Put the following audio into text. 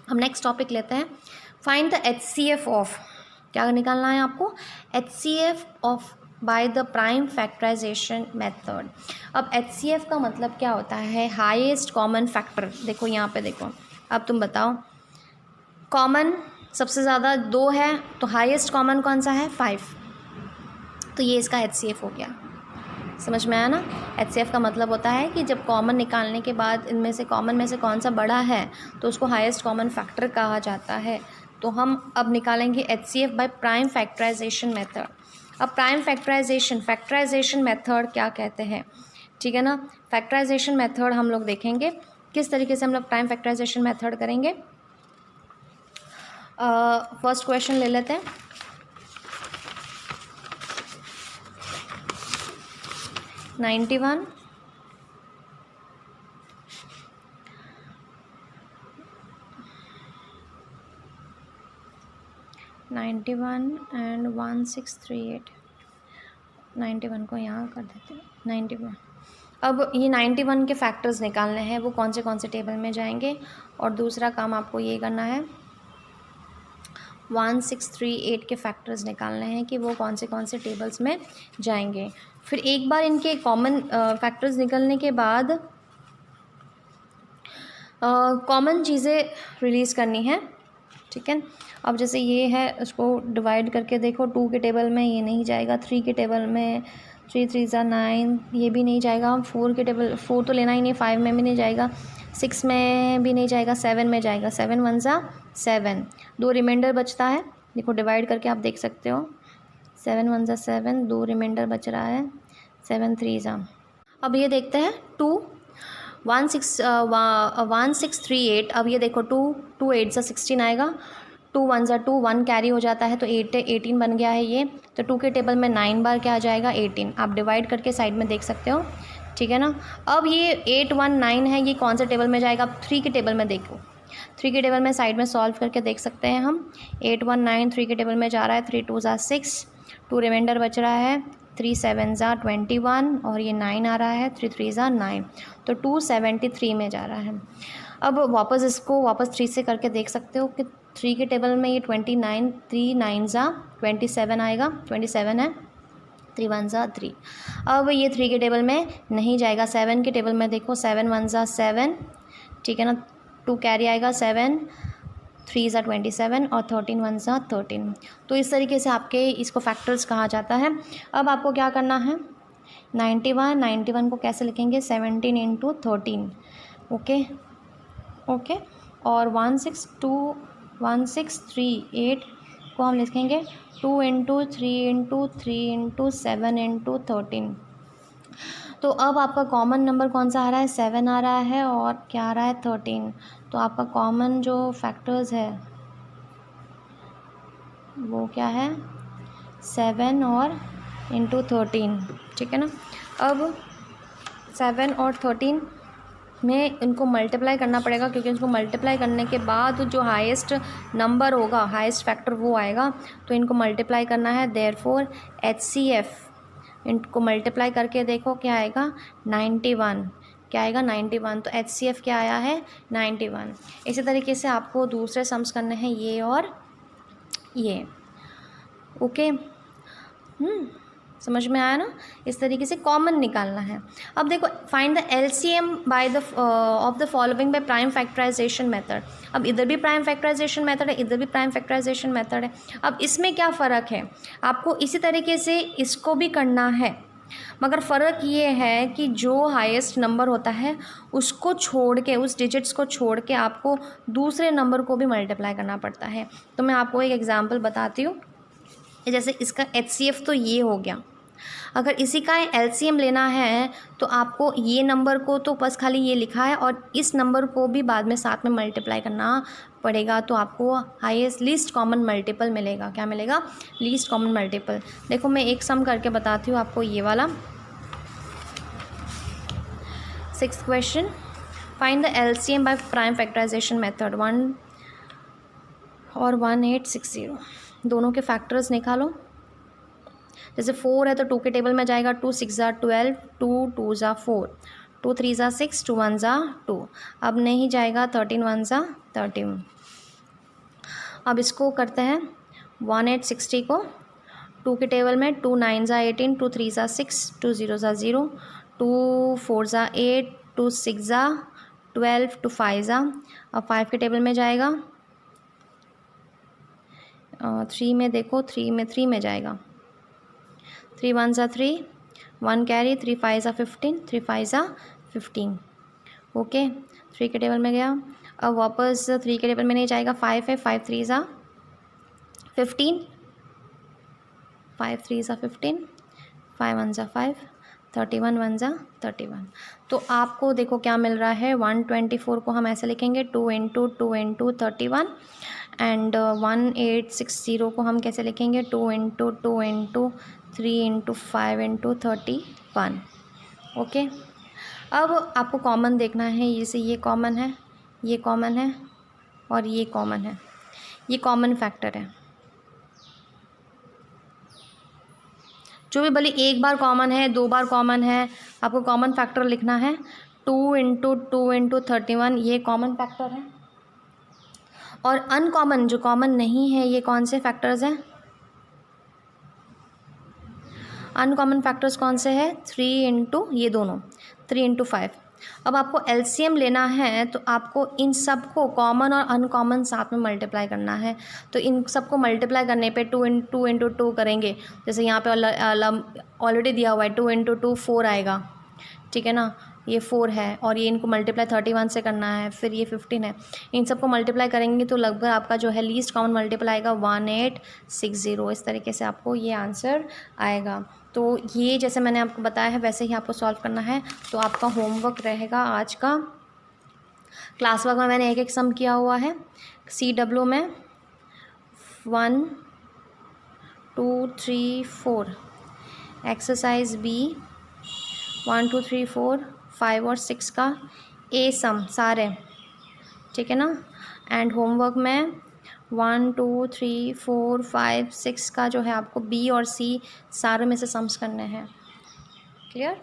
हम next topic लेते हैं, फाइंड द HCF ऑफ, क्या निकालना है आपको, HCF of by the prime factorisation method. अब HCF का मतलब क्या होता है, हाईएस्ट कॉमन फैक्टर। देखो यहाँ पे देखो, अब तुम बताओ, कॉमन सबसे ज़्यादा 2 है, तो हाईएस्ट कॉमन कौन सा है, 5, तो ये इसका HCF हो गया। समझ में आया ना। HCF का मतलब होता है कि जब कॉमन निकालने के बाद इनमें से कॉमन में से कौन सा बड़ा है तो उसको हाईएस्ट कॉमन फैक्टर कहा जाता है। तो हम अब निकालेंगे HCF by prime factorisation method. अब प्राइम फैक्टराइजेशन मेथड क्या कहते हैं, ठीक है ना। फैक्टराइजेशन मेथड हम लोग देखेंगे किस तरीके से हम लोग प्राइम फैक्टराइजेशन मेथड करेंगे। फर्स्ट क्वेश्चन ले लेते हैं। 91 एंड 1638, 91 को यहाँ कर देते हैं 91। अब ये 91 के फैक्टर्स निकालने हैं, वो कौन से टेबल में जाएंगे, और दूसरा काम आपको ये करना है 1638 के फैक्टर्स निकालने हैं कि वो कौन से टेबल्स में जाएंगे। फिर एक बार इनके कॉमन फैक्टर्स निकलने के बाद कॉमन चीज़ें रिलीज़ करनी है, ठीक है। अब जैसे ये है, उसको डिवाइड करके देखो, 2 के टेबल में ये नहीं जाएगा, 3 के टेबल में 3 3 9, ये भी नहीं जाएगा, 4 के टेबल 4 तो लेना ही नहीं, 5 में भी नहीं जाएगा, 6 में भी नहीं जाएगा, 7 में जाएगा, 7 1 7, 2 रिमाइंडर बचता है। देखो डिवाइड करके आप देख सकते हो, 7 1 7, 2 रिमाइंडर बच रहा है, 7 3 अब ये देखते हैं 1638। अब ये देखो 2 8 16 आएगा, 2 1 2, 1 कैरी हो जाता है तो 18 बन गया है ये। तो 2 के टेबल में 9 बार क्या आ जाएगा, 18। आप डिवाइड करके साइड में देख सकते हो, ठीक है ना। अब ये 8 1 9 है, ये कौन से टेबल में जाएगा, आप 3 के टेबल में देखो, 3 के टेबल में साइड में सॉल्व करके देख सकते हैं हम। 8 1 9 3 के टेबल में जा रहा है, 3 2 6, 2 रिमाइंडर बच रहा है, 3 7 21, और ये 9 आ रहा है, 3 3 9, तो 273 में जा रहा है। अब वापस इसको 3 से करके देख सकते हो कि 3 के टेबल में ये 29, 3 9 27 आएगा, 27 है, 3 1 3। अब ये 3 के टेबल में नहीं जाएगा, 7 के टेबल में देखो, 7 1 7, ठीक है ना, 2 कैरी आएगा, 7 3 27, और 13 1 13। तो इस तरीके से आपके इसको फैक्टर्स कहा जाता है। अब आपको क्या करना है, 91 को कैसे लिखेंगे, 17 × 13, ओके। और 1638 को हम लिखेंगे 2 × 3 × 3 × 7 × 13। तो अब आपका कॉमन नंबर कौन सा आ रहा है, 7 आ रहा है, और क्या आ रहा है, 13। तो आपका कॉमन जो फैक्टर्स है वो क्या है, 7 और × 13, ठीक है ना। अब 7 और 13 में इनको मल्टीप्लाई करना पड़ेगा, क्योंकि इसको मल्टीप्लाई करने के बाद जो हाईएस्ट नंबर होगा, हाईएस्ट फैक्टर वो आएगा, तो इनको मल्टीप्लाई करना है। देयरफॉर HCF, इनको मल्टीप्लाई करके देखो क्या आएगा, 91, क्या आएगा, 91। तो HCF क्या आया है, 91। इसी तरीके से आपको दूसरे सम्स करने हैं, ये और ये, ओके। समझ में आया ना। इस तरीके से कॉमन निकालना है। अब देखो, find the LCM by the of the following by prime factorisation method. अब इधर भी प्राइम फैक्टराइजेशन मेथड है, इधर भी प्राइम फैक्टराइजेशन मेथड है। अब इसमें क्या फ़र्क है, आपको इसी तरीके से इसको भी करना है, मगर फ़र्क ये है कि जो हाईएस्ट नंबर होता है उसको छोड़ के, उस डिजिट्स को छोड़ के आपको दूसरे नंबर को भी मल्टीप्लाई करना पड़ता है। तो मैं आपको एक एग्जांपल बताती हूँ। जैसे इसका HCF तो ये हो गया, अगर इसी का LCM लेना है तो आपको ये नंबर को तो बस खाली ये लिखा है, और इस नंबर को भी बाद में साथ में मल्टीप्लाई करना पड़ेगा, तो आपको हाईएस्ट लीस्ट कॉमन मल्टीपल मिलेगा। क्या मिलेगा, लीस्ट कॉमन मल्टीपल। देखो मैं एक सम करके बताती हूँ आपको, ये वाला 6th question, find the LCM by prime factorisation method 1 और 1860। दोनों के फैक्टर्स निकालो। जैसे 4 है तो 2 के टेबल में जाएगा, 2 6 12, 2 2 4, 2 3 6, 2 1 2। अब नहीं जाएगा, 13 1 13। अब इसको करते हैं 1860 को 2 के टेबल में 2 9 ज़ा 18, 2 3 ज़ा 6, 2 0 ज़ा 0, 2 4 ज़ा 8, 2 6 ज़ा 12, 2 5 ज़ा। अब 5 के टेबल में जाएगा 3 में, देखो 3 में जाएगा 3 1 ज़ा 3, 1 कैरी, 3 5 ज़ा 15, 3 5 ज़ा 15। ओके, 3 के टेबल में गया। अब वापस 3 के टेबल में नहीं जाएगा, 5 है, 5 3 ज़ा 15, 5 3 ज़ा 15, 5 1 ज़ा 5, 31 1 ज़ा 31। तो आपको देखो क्या मिल रहा है, 124 को हम ऐसे लिखेंगे 2 इंटू 31 एंड 1860 को हम कैसे लिखेंगे 2 इंटू 3 इंटू 5 इंटू 31। ओके, अब आपको कॉमन देखना है, ये कॉमन है, ये कॉमन है और ये कॉमन है, ये कॉमन फैक्टर है। जो भी भले एक बार कॉमन है, 2 बार कॉमन है, आपको कॉमन फैक्टर लिखना है। 2 इंटू 31 ये कॉमन फैक्टर है। और अनकॉमन, जो कॉमन नहीं है, ये कौन से फैक्टर्स हैं? अनकॉमन फैक्टर्स कौन से हैं? 3 इंटू ये दोनों, 3 इंटू 5। अब आपको एलसीएम लेना है तो आपको इन सब को कॉमन और अनकॉमन साथ में मल्टीप्लाई करना है। तो इन सबको मल्टीप्लाई करने पे 2 इंटू 2 करेंगे, जैसे यहाँ पे ऑलरेडी दिया हुआ है 2 इंटू 2 4 आएगा, ठीक है ना, ये 4 है और ये इनको मल्टीप्लाई 31 से करना है, फिर ये 15 है। इन सबको मल्टीप्लाई करेंगे तो लगभग आपका जो है लीस्ट कॉमन मल्टीप्लाई आएगा 1860। इस तरीके से आपको ये आंसर आएगा। तो ये जैसे मैंने आपको बताया है वैसे ही आपको सॉल्व करना है। तो आपका होमवर्क रहेगा आज का, क्लास वर्क में मैंने एक सम किया हुआ है। CW में 1 2 3 4, एक्सरसाइज B 1 2 3 4 5 और 6 का ए सम सारे, ठीक है ना। एंड होमवर्क में 1 2 3 4 5 6 का जो है आपको B और C सारे में से सम्स करने हैं। क्लियर?